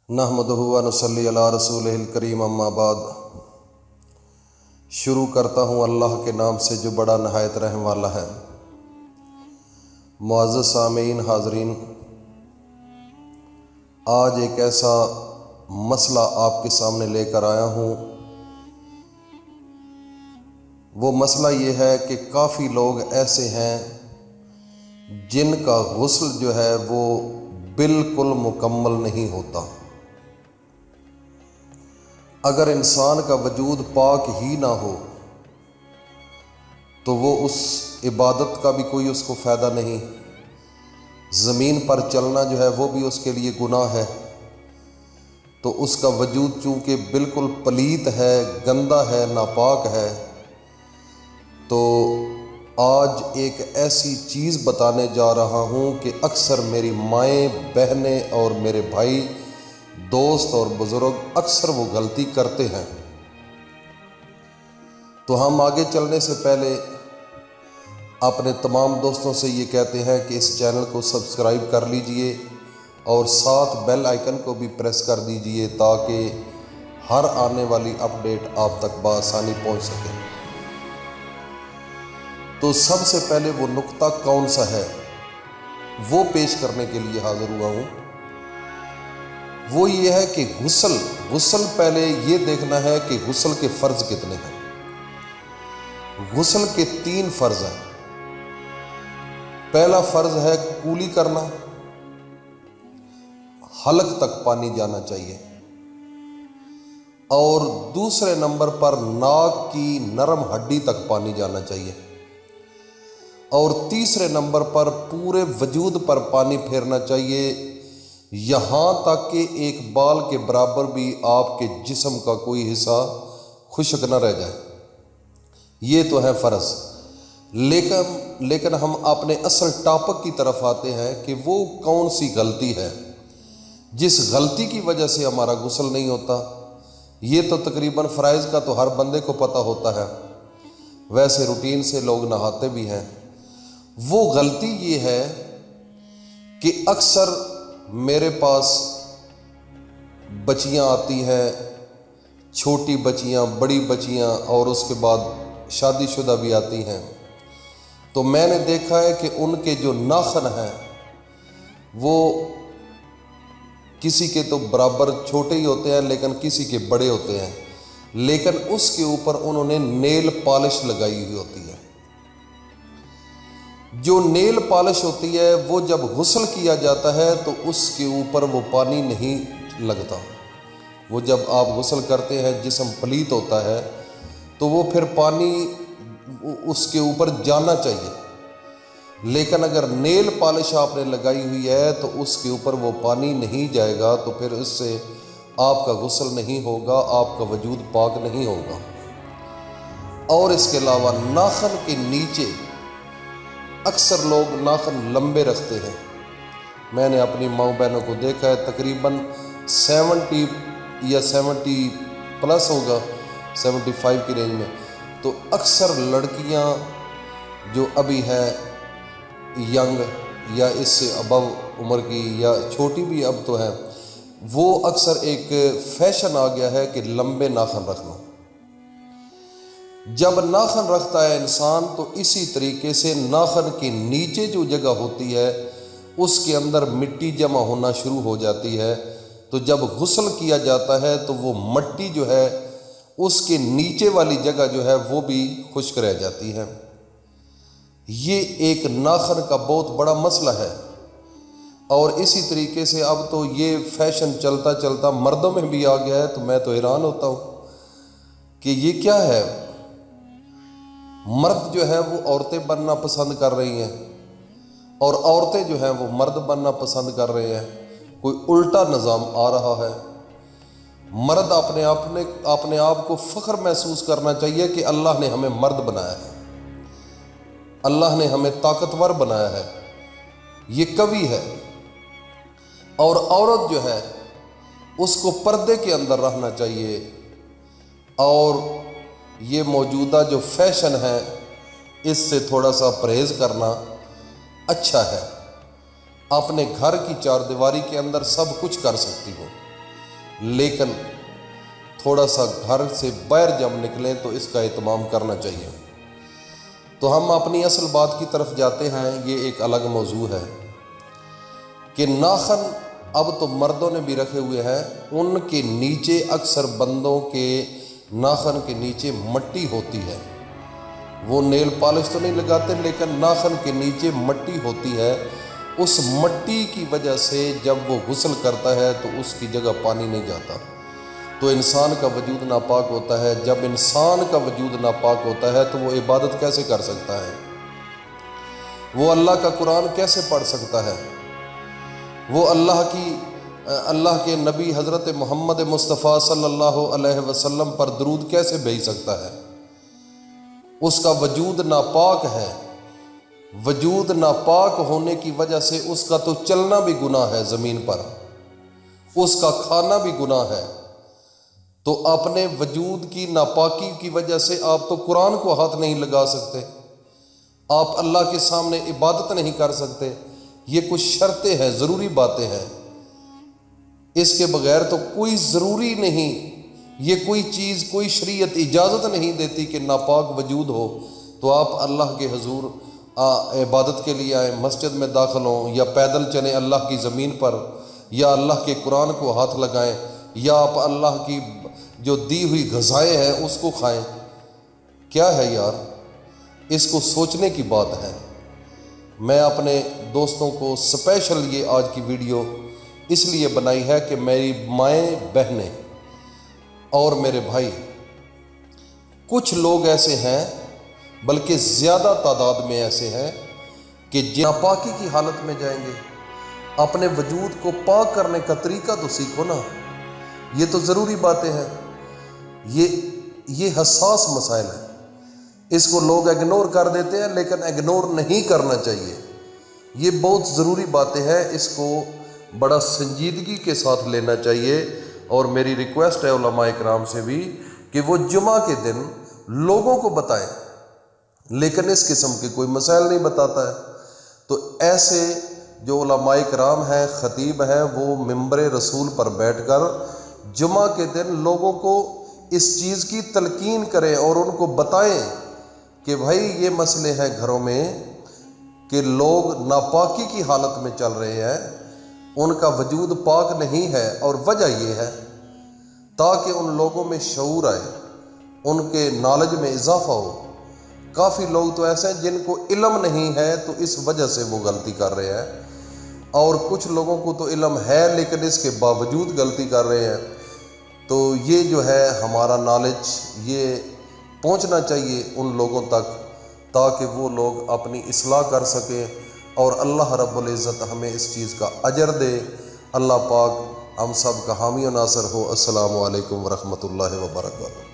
نحمدہ و نصلی علی رسولہ الکریم اما بعد۔ شروع کرتا ہوں اللہ کے نام سے جو بڑا نہایت رحم والا ہے۔ معزز سامعین، حاضرین، آج ایک ایسا مسئلہ آپ کے سامنے لے کر آیا ہوں۔ وہ مسئلہ یہ ہے کہ کافی لوگ ایسے ہیں جن کا غسل جو ہے وہ بالکل مکمل نہیں ہوتا۔ اگر انسان کا وجود پاک ہی نہ ہو تو وہ اس عبادت کا بھی کوئی اس کو فائدہ نہیں۔ زمین پر چلنا جو ہے وہ بھی اس کے لیے گناہ ہے۔ تو اس کا وجود چونکہ بالکل پلیت ہے، گندا ہے، ناپاک ہے، تو آج ایک ایسی چیز بتانے جا رہا ہوں کہ اکثر میری مائیں، بہنیں اور میرے بھائی، دوست اور بزرگ اکثر وہ غلطی کرتے ہیں۔ تو ہم آگے چلنے سے پہلے اپنے تمام دوستوں سے یہ کہتے ہیں کہ اس چینل کو سبسکرائب کر لیجئے اور ساتھ بیل آئیکن کو بھی پریس کر دیجئے تاکہ ہر آنے والی اپڈیٹ آپ تک بآسانی پہنچ سکے۔ تو سب سے پہلے وہ نقطہ کون سا ہے وہ پیش کرنے کے لیے حاضر ہوا ہوں۔ وہ یہ ہے کہ غسل پہلے یہ دیکھنا ہے کہ غسل کے فرض کتنے ہیں۔ غسل کے 3 فرض ہیں۔ پہلا فرض ہے کولی کرنا، حلق تک پانی جانا چاہیے، اور دوسرے نمبر پر ناک کی نرم ہڈی تک پانی جانا چاہیے، اور تیسرے نمبر پر پورے وجود پر پانی پھیرنا چاہیے، یہاں تک کہ ایک بال کے برابر بھی آپ کے جسم کا کوئی حصہ خشک نہ رہ جائے۔ یہ تو ہے فرض۔ لیکن ہم اپنے اصل ٹاپک کی طرف آتے ہیں کہ وہ کون سی غلطی ہے جس غلطی کی وجہ سے ہمارا غسل نہیں ہوتا۔ یہ تو تقریباً فرائض کا تو ہر بندے کو پتہ ہوتا ہے، ویسے روٹین سے لوگ نہاتے بھی ہیں۔ وہ غلطی یہ ہے کہ اکثر میرے پاس بچیاں آتی ہیں، چھوٹی بچیاں، بڑی بچیاں، اور اس کے بعد شادی شدہ بھی آتی ہیں۔ تو میں نے دیکھا ہے کہ ان کے جو ناخن ہیں وہ کسی کے تو برابر چھوٹے ہی ہوتے ہیں لیکن کسی کے بڑے ہوتے ہیں، لیکن اس کے اوپر انہوں نے نیل پالش لگائی ہوئی ہوتی ہے۔ جو نیل پالش ہوتی ہے وہ جب غسل کیا جاتا ہے تو اس کے اوپر وہ پانی نہیں لگتا۔ وہ جب آپ غسل کرتے ہیں جسم پلیت ہوتا ہے تو وہ پھر پانی اس کے اوپر جانا چاہیے، لیکن اگر نیل پالش آپ نے لگائی ہوئی ہے تو اس کے اوپر وہ پانی نہیں جائے گا، تو پھر اس سے آپ کا غسل نہیں ہوگا، آپ کا وجود پاک نہیں ہوگا۔ اور اس کے علاوہ ناخن کے نیچے اکثر لوگ ناخن لمبے رکھتے ہیں۔ میں نے اپنی ماؤں بہنوں کو دیکھا ہے، تقریباً 70 یا 70 پلس ہوگا، 75 کی رینج میں۔ تو اکثر لڑکیاں جو ابھی ہیں ینگ یا اس سے ابو عمر کی یا چھوٹی بھی اب تو ہیں، وہ اکثر ایک فیشن آ گیا ہے کہ لمبے ناخن رکھنا۔ جب ناخن رکھتا ہے انسان تو اسی طریقے سے ناخن کے نیچے جو جگہ ہوتی ہے اس کے اندر مٹی جمع ہونا شروع ہو جاتی ہے۔ تو جب غسل کیا جاتا ہے تو وہ مٹی جو ہے اس کے نیچے والی جگہ جو ہے وہ بھی خشک رہ جاتی ہے۔ یہ ایک ناخن کا بہت بڑا مسئلہ ہے، اور اسی طریقے سے اب تو یہ فیشن چلتا چلتا مردوں میں بھی آ گیا ہے۔ تو میں تو حیران ہوتا ہوں کہ یہ کیا ہے۔ مرد جو ہے وہ عورتیں بننا پسند کر رہی ہیں اور عورتیں جو ہیں وہ مرد بننا پسند کر رہے ہیں۔ کوئی الٹا نظام آ رہا ہے۔ مرد اپنے آپ کو فخر محسوس کرنا چاہیے کہ اللہ نے ہمیں مرد بنایا ہے، اللہ نے ہمیں طاقتور بنایا ہے، یہ قوی ہے۔ اور عورت جو ہے اس کو پردے کے اندر رہنا چاہیے، اور یہ موجودہ جو فیشن ہے اس سے تھوڑا سا پرہیز کرنا اچھا ہے۔ اپنے گھر کی 4 دیواری کے اندر سب کچھ کر سکتی ہو، لیکن تھوڑا سا گھر سے باہر جب نکلیں تو اس کا اہتمام کرنا چاہیے۔ تو ہم اپنی اصل بات کی طرف جاتے ہیں۔ یہ ایک الگ موضوع ہے کہ ناخن اب تو مردوں نے بھی رکھے ہوئے ہیں، ان کے نیچے اکثر بندوں کے ناخن کے نیچے مٹی ہوتی ہے۔ وہ نیل پالش تو نہیں لگاتے لیکن ناخن کے نیچے مٹی ہوتی ہے۔ اس مٹی کی وجہ سے جب وہ غسل کرتا ہے تو اس کی جگہ پانی نہیں جاتا، تو انسان کا وجود ناپاک ہوتا ہے۔ جب انسان کا وجود ناپاک ہوتا ہے تو وہ عبادت کیسے کر سکتا ہے؟ وہ اللہ کا قرآن کیسے پڑھ سکتا ہے؟ وہ اللہ کے نبی حضرت محمد مصطفیٰ صلی اللہ علیہ وسلم پر درود کیسے بھیج سکتا ہے؟ اس کا وجود ناپاک ہے۔ وجود ناپاک ہونے کی وجہ سے اس کا تو چلنا بھی گناہ ہے زمین پر، اس کا کھانا بھی گناہ ہے۔ تو اپنے وجود کی ناپاکی کی وجہ سے آپ تو قرآن کو ہاتھ نہیں لگا سکتے، آپ اللہ کے سامنے عبادت نہیں کر سکتے۔ یہ کچھ شرطیں ہیں، ضروری باتیں ہیں، اس کے بغیر تو کوئی ضروری نہیں، یہ کوئی چیز، کوئی شریعت اجازت نہیں دیتی کہ ناپاک وجود ہو تو آپ اللہ کے حضور عبادت کے لیے آئیں، مسجد میں داخل ہوں، یا پیدل چلیں اللہ کی زمین پر، یا اللہ کے قرآن کو ہاتھ لگائیں، یا آپ اللہ کی جو دی ہوئی غذائیں ہیں اس کو کھائیں۔ کیا ہے یار؟ اس کو سوچنے کی بات ہے۔ میں اپنے دوستوں کو اسپیشل یہ آج کی ویڈیو اس لیے بنائی ہے کہ میری مائیں بہنیں اور میرے بھائی، کچھ لوگ ایسے ہیں، بلکہ زیادہ تعداد میں ایسے ہیں کہ ناپاکی کی حالت میں جائیں گے۔ اپنے وجود کو پاک کرنے کا طریقہ تو سیکھو نا، یہ تو ضروری باتیں ہیں، یہ حساس مسائل ہیں، اس کو لوگ اگنور کر دیتے ہیں، لیکن اگنور نہیں کرنا چاہیے۔ یہ بہت ضروری باتیں ہیں، اس کو بڑا سنجیدگی کے ساتھ لینا چاہیے۔ اور میری ریکویسٹ ہے علماء اکرام سے بھی کہ وہ جمعہ کے دن لوگوں کو بتائیں، لیکن اس قسم کے کوئی مسائل نہیں بتاتا ہے۔ تو ایسے جو علماء اکرام ہیں، خطیب ہیں، وہ ممبر رسول پر بیٹھ کر جمعہ کے دن لوگوں کو اس چیز کی تلقین کریں اور ان کو بتائیں کہ بھائی یہ مسئلے ہیں گھروں میں کہ لوگ ناپاکی کی حالت میں چل رہے ہیں، ان کا وجود پاک نہیں ہے، اور وجہ یہ ہے تاکہ ان لوگوں میں شعور آئے، ان کے نالج میں اضافہ ہو۔ کافی لوگ تو ایسے ہیں جن کو علم نہیں ہے تو اس وجہ سے وہ غلطی کر رہے ہیں، اور کچھ لوگوں کو تو علم ہے لیکن اس کے باوجود غلطی کر رہے ہیں۔ تو یہ جو ہے ہمارا نالج یہ پہنچنا چاہیے ان لوگوں تک تاکہ وہ لوگ اپنی اصلاح کر سکیں، اور اللہ رب العزت ہمیں اس چیز کا اجر دے۔ اللہ پاک ہم سب کا حامی و ناصر ہو۔ السلام علیکم ورحمۃ اللہ وبرکاتہ۔